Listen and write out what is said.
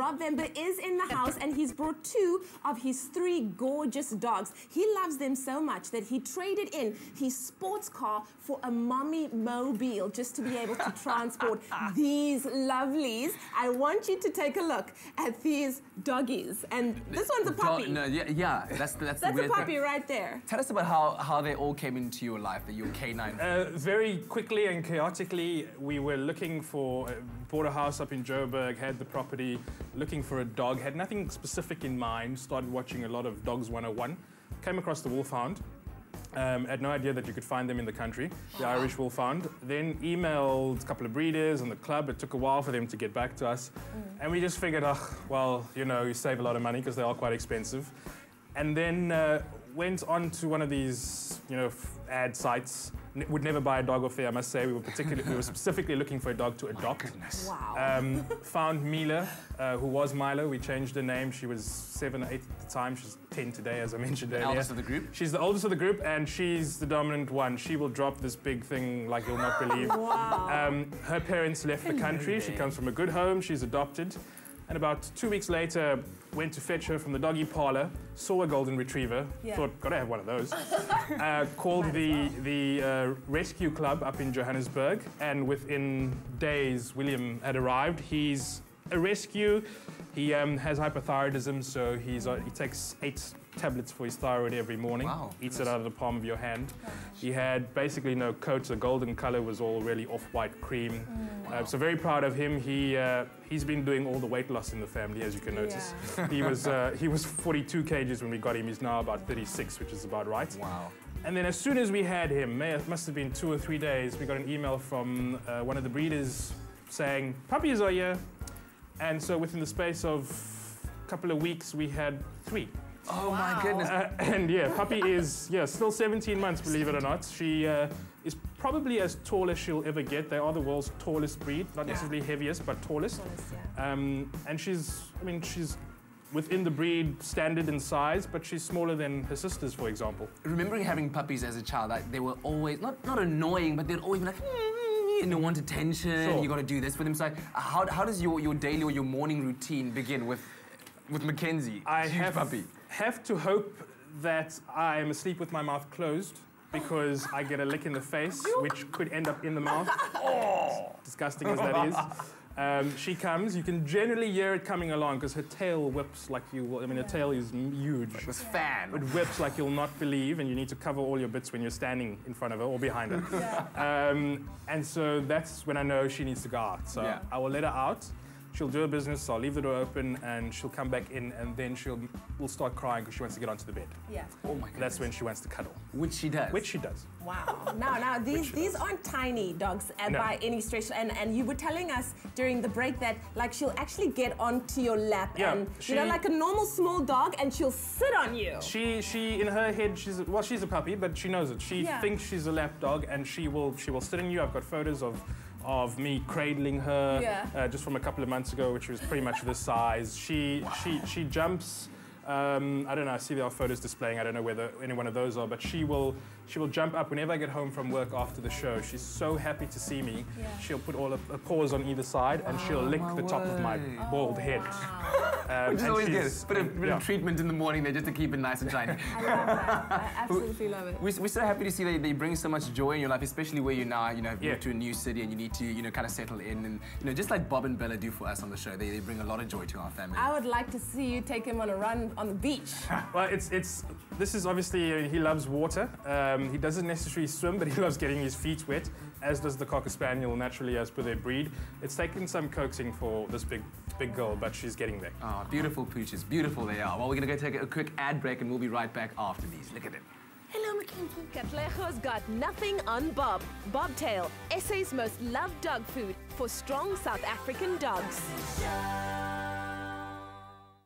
Rob Vember is in the house, and he's brought 2 of his 3 gorgeous dogs. He loves them so much that he traded in his sports car for a mommy mobile just to be able to transport these lovelies. I want you to take a look at these doggies. And this one's a puppy. That's a puppy right there. Tell us about how they all came into your life, your canine. Very quickly and chaotically, we were looking for, bought a house up in Joburg, had the property, looking for a dog, had nothing specific in mind, started watching a lot of Dogs 101, came across the wolfhound, had no idea that you could find them in the country, the Irish wolfhound, then emailed a couple of breeders and the club. It took a while for them to get back to us, and we just figured, oh, well, you know, you save a lot of money because they are quite expensive. And then went on to one of these, you know, ad sites. Would never buy a dog off there, I must say. We were specifically looking for a dog to adopt. Wow. Found Mila, who was Milo. We changed her name. She was 7 or 8 at the time. She's 10 today, as I mentioned earlier. The eldest of the group? She's the oldest of the group, and she's the dominant one. She will drop this big thing like you'll not believe. Wow. Her parents left the country. She comes from a good home. She's adopted. And about 2 weeks later, went to fetch her from the doggy parlor, saw a golden retriever, thought, gotta have one of those. Called the rescue club up in Johannesburg, and within days, William had arrived. He's a rescue. He has hypothyroidism, so he takes 8 tablets for his thyroid every morning. Wow. Eats it out of the palm of your hand. He had basically no coat. The golden color was all really off-white cream. So very proud of him. He's been doing all the weight loss in the family, as you can notice. He was 42 kgs when we got him. He's now about 36, which is about right. Wow. And then as soon as we had him, it must have been 2 or 3 days, we got an email from one of the breeders saying, puppies are here. And so within the space of a couple of weeks, we had 3. Oh, my goodness. And yeah, puppy is still 17 months, believe it or not. She is probably as tall as she'll ever get. They are the world's tallest breed, not necessarily heaviest, but tallest. And she's within the breed standard in size, but she's smaller than her sisters, for example. Remembering having puppies as a child, they were always, not annoying, but they'd always be like, and they want attention, you got to do this for them. So how does your daily or your morning routine begin with Mackenzie? I have to hope that I am asleep with my mouth closed, because I get a lick in the face, which could end up in the mouth. Disgusting as that is. She comes, you can generally hear it coming along because her tail whips like you will. I mean, her tail is huge. Like this fan. It whips like you'll not believe, and you need to cover all your bits when you're standing in front of her or behind her. And so that's when I know she needs to go out. So I will let her out. She'll do her business, I'll leave the door open, and she'll come back in, and then we'll start crying because she wants to get onto the bed. Oh my goodness. That's when she wants to cuddle. Which she does. Which she does. Wow. Now these aren't tiny dogs by any stretch, and you were telling us during the break that like she'll actually get onto your lap, and you know, like a normal small dog, and she'll sit on you. She in her head, she's a puppy, but she knows it. She thinks she's a lap dog, and she will sit on you. I've got photos of me cradling her just from a couple of months ago, which was pretty much this size. She jumps. I don't know. I see there are photos displaying. I don't know whether any one of those are, but she will jump up whenever I get home from work after the show. She's so happy to see me. She'll put all her paws on either side, and she'll lick the top of my bald head. Which is always good. Bit of treatment in the morning there just to keep it nice and shiny. I love that. I absolutely love it. We're so happy to see that they bring so much joy in your life, especially where you're now, have moved to a new city and you need to, kind of settle in. And, just like Bob and Bella do for us on the show, they bring a lot of joy to our family. I would like to see you take him on a run on the beach. Well, this is obviously, he loves water. He doesn't necessarily swim, but he loves getting his feet wet, as does the Cocker Spaniel, naturally, as per their breed. It's taken some coaxing for this big girl, but she's getting there. Oh, beautiful pooches. Beautiful they are. Well, we're going to go take a quick ad break, and we'll be right back after these. Look at them. Hello, Mackenzie. Katlego's got nothing on Bob. Bobtail, SA's most loved dog food for strong South African dogs.